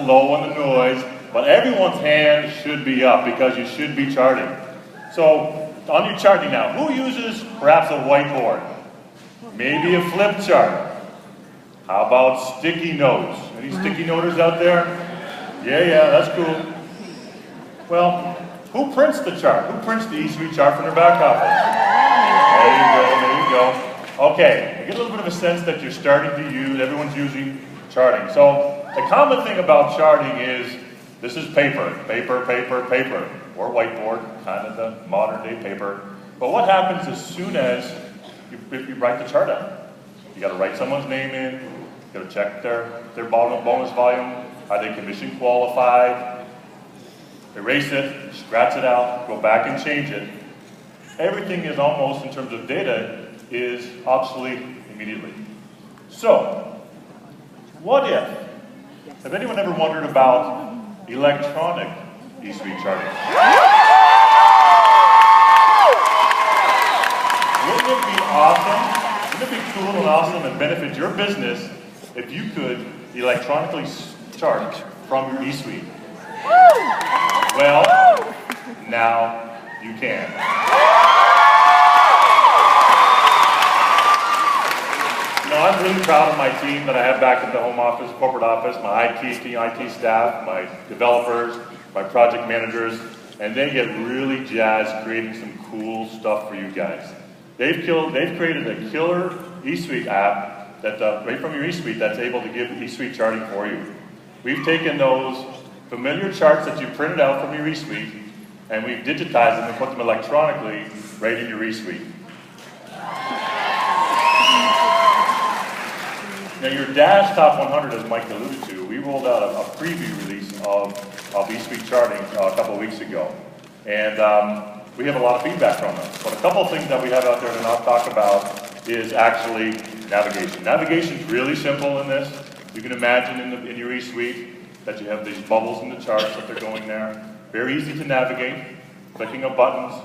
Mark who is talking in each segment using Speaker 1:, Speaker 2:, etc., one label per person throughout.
Speaker 1: low on the noise, but everyone's hand should be up because you should be charting. So on your charting now, who uses perhaps a whiteboard? Maybe a flip chart. How about sticky notes? Any sticky noters out there? Yeah, that's cool. Well, who prints the chart? Who prints the esuite chart from their back office? There you go. Okay, I get a little bit of a sense that you're starting to use, everyone's using charting. So the common thing about charting is this is paper, or whiteboard, kind of the modern day paper. But what happens as soon as you write the chart out? You got to write someone's name in, you got to check their bonus volume, are they commission qualified, erase it, scratch it out, go back and change it. Everything is almost, in terms of data, is obsolete immediately. So, what if? Have anyone ever wondered about electronic esuite charting? Wouldn't it be awesome? Wouldn't it be cool and awesome and benefit your business if you could electronically chart from your esuite? Well, now you can. I'm really proud of my team that I have back at the home office, corporate office, my IT staff, my developers, my project managers, and they get really jazzed creating some cool stuff for you guys. They've created a killer eSuite app that right from your eSuite that's able to give eSuite charting for you. We've taken those familiar charts that you printed out from your eSuite and we've digitized them and put them electronically right in your eSuite. Now your Dash Top 100, as Mike alluded to, we rolled out a preview release of eSuite charting a couple of weeks ago. And we have a lot of feedback from them. But a couple of things that we have out there to not talk about is actually navigation. Navigation is really simple in this. You can imagine in your eSuite that you have these bubbles in the charts that they're going there. Very easy to navigate. Clicking of buttons,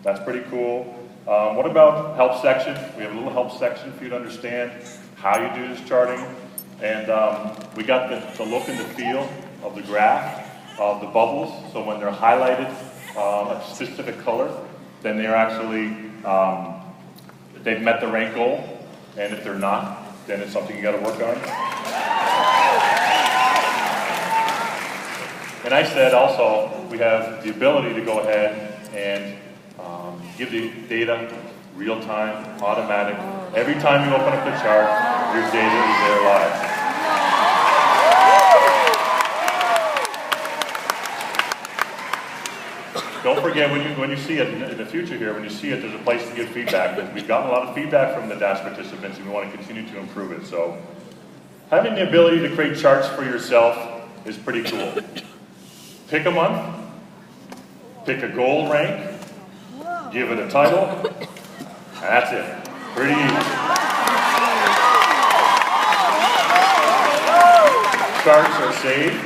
Speaker 1: that's pretty cool. What about help section? We have a little help section for you to understand how you do this charting. And we got the look and the feel of the graph, of the bubbles. So when they're highlighted a specific color, then they're actually, they've met the rank goal. And if they're not, then it's something you got to work on. And I said also, we have the ability to go ahead and give the data real time, automatic. Every time you open up the chart, your data is there live. Don't forget, when you see it in the future here, when you see it, there's a place to give feedback. We've gotten a lot of feedback from the Dash participants, and we want to continue to improve it. So, having the ability to create charts for yourself is pretty cool. Pick a month, pick a gold rank, give it a title, and that's it. Pretty easy. Charts are saved,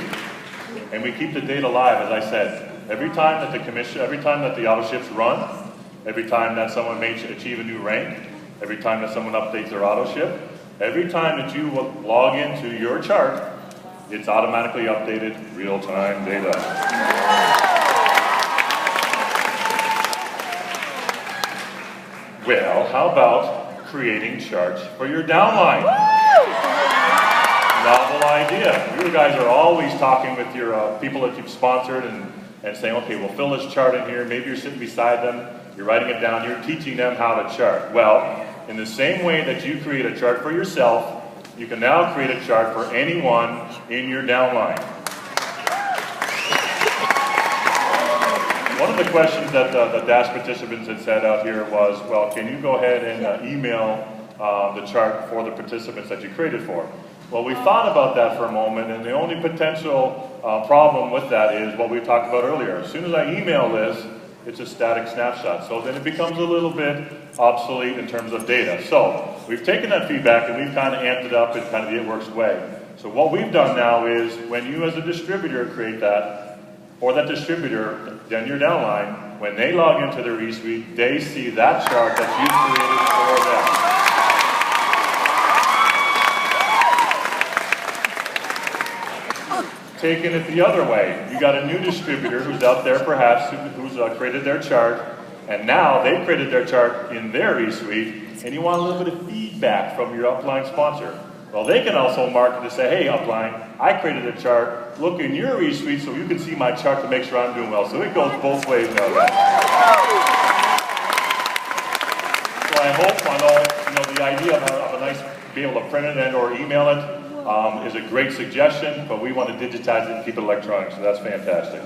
Speaker 1: and we keep the data live, as I said. Every time that the auto ships run, every time that someone may achieve a new rank, every time that someone updates their auto ship, every time that you log into your chart, it's automatically updated real-time data. Well, how about creating charts for your downline? Novel idea. You guys are always talking with your people that you've sponsored and saying, okay, we'll fill this chart in here. Maybe you're sitting beside them, you're writing it down, you're teaching them how to chart. Well, in the same way that you create a chart for yourself, you can now create a chart for anyone in your downline. One of the questions that the Dash participants had said out here was, well, can you go ahead and email the chart for the participants that you created for? Well, we thought about that for a moment, and the only potential problem with that is what we talked about earlier. As soon as I email this, it's a static snapshot. So then it becomes a little bit obsolete in terms of data. So we've taken that feedback and we've kind of amped it up in kind of the It Works way. So what we've done now is when you as a distributor create that, or that distributor, then your downline, when they log into their eSuite, they see that chart that you created for them. taking it the other way. You got a new distributor who's out there perhaps, who's created their chart, and now they've created their chart in their eSuite, and you want a little bit of feedback from your upline sponsor. Well, they can also market to say, hey, upline, I created a chart. Look in your eSuite so you can see my chart to make sure I'm doing well. So it goes both ways now. So I hope, the idea of a nice, be able to print it and or email it is a great suggestion, but we want to digitize it and keep it electronic, so that's fantastic.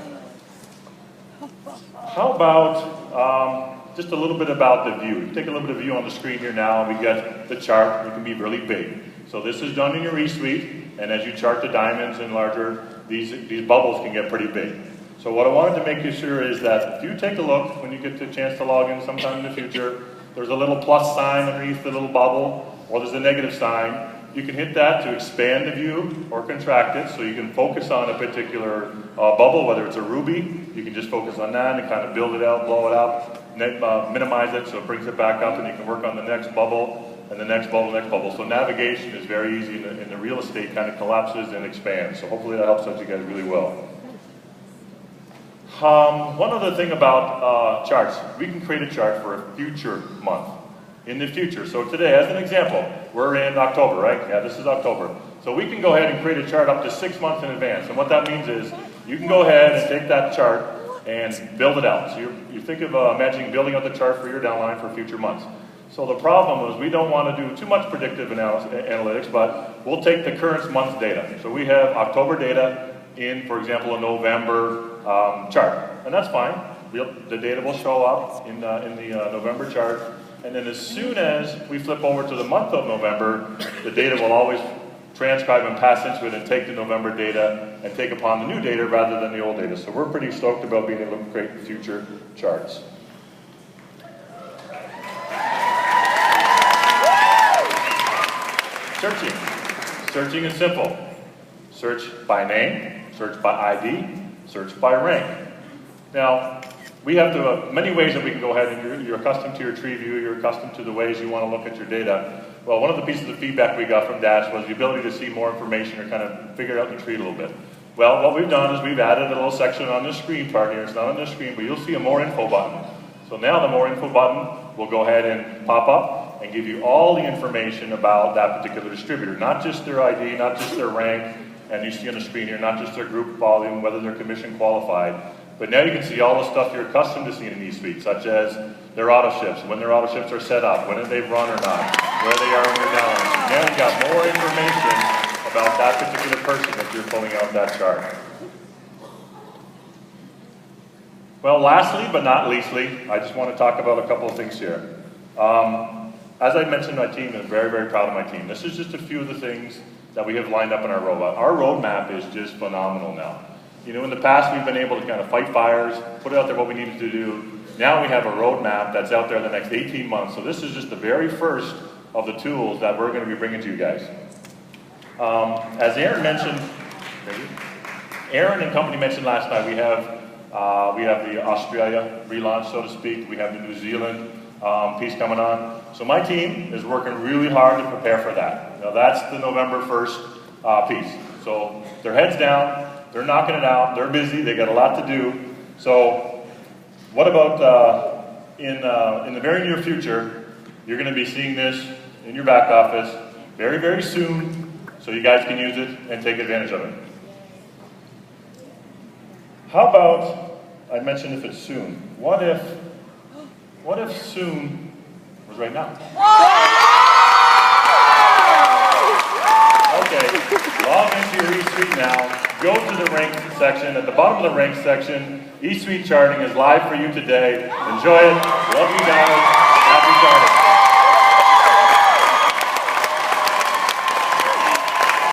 Speaker 1: How about just a little bit about the view? Take a little bit of view on the screen here now. We get the chart. It can be really big. So this is done in your eSuite, and as you chart the diamonds and larger, these bubbles can get pretty big. So what I wanted to make you sure is that if you take a look, when you get the chance to log in sometime in the future, there's a little plus sign underneath the little bubble, or there's a negative sign. You can hit that to expand the view or contract it, so you can focus on a particular bubble, whether it's a ruby. You can just focus on that and kind of build it out, blow it up, minimize it so it brings it back up, and you can work on the next bubble, and the next bubble, next bubble. So navigation is very easy, and the real estate kind of collapses and expands. So hopefully that helps out you guys really well. One other thing about charts. We can create a chart for a future month. In the future. So today, as an example, we're in October, right? Yeah, this is October. So we can go ahead and create a chart up to 6 months in advance. And what that means is, you can go ahead and take that chart and build it out. So you think of imagining building out the chart for your downline for future months. So the problem is we don't want to do too much predictive analytics, but we'll take the current month's data. So we have October data in, for example, a November chart. And that's fine. The data will show up in the November chart. And then as soon as we flip over to the month of November, the data will always transcribe and pass into it and take the November data and take upon the new data rather than the old data. So we're pretty stoked about being able to create future charts. Searching. Searching is simple. Search by name, search by ID, search by rank. Now, we have many ways that we can go ahead, and you're accustomed to your tree view, you're accustomed to the ways you want to look at your data. Well, one of the pieces of feedback we got from Dash was the ability to see more information or kind of figure out the tree a little bit. Well, what we've done is we've added a little section on the screen part here. It's not on the screen, but you'll see a more info button. So now the more info button will go ahead and pop up and give you all the information about that particular distributor. Not just their ID, not just their rank, and you see on the screen here, not just their group volume, whether they're commission qualified. But now you can see all the stuff you're accustomed to seeing in eSuite, such as their auto ships, when their auto ships are set up, when they've run or not, where they are in their downline. Now you got more information about that particular person if you're pulling out that chart. Well, lastly but not leastly, I just want to talk about a couple of things here. As I mentioned, my team is very, very proud of my team. This is just a few of the things that we have lined up in our roadmap. Our roadmap is just phenomenal now. You know, in the past, we've been able to kind of fight fires, put out there what we needed to do. Now we have a roadmap that's out there the next 18 months. So this is just the very first of the tools that we're going to be bringing to you guys. As Aaron mentioned, Aaron and company mentioned last night, we have the Australia relaunch, so to speak. We have the New Zealand piece coming on. So my team is working really hard to prepare for that. Now that's the November 1st piece. So their heads down. They're knocking it out. They're busy. They got a lot to do. So, what about in the very near future? You're going to be seeing this in your back office very, very soon, so you guys can use it and take advantage of it. How about I mentioned if it's soon? What if soon was right now? Okay, log into your eSuite now. Go to the rank section. At the bottom of the rank section, eSuite charting is live for you today. Enjoy it. Love you guys. Happy charting.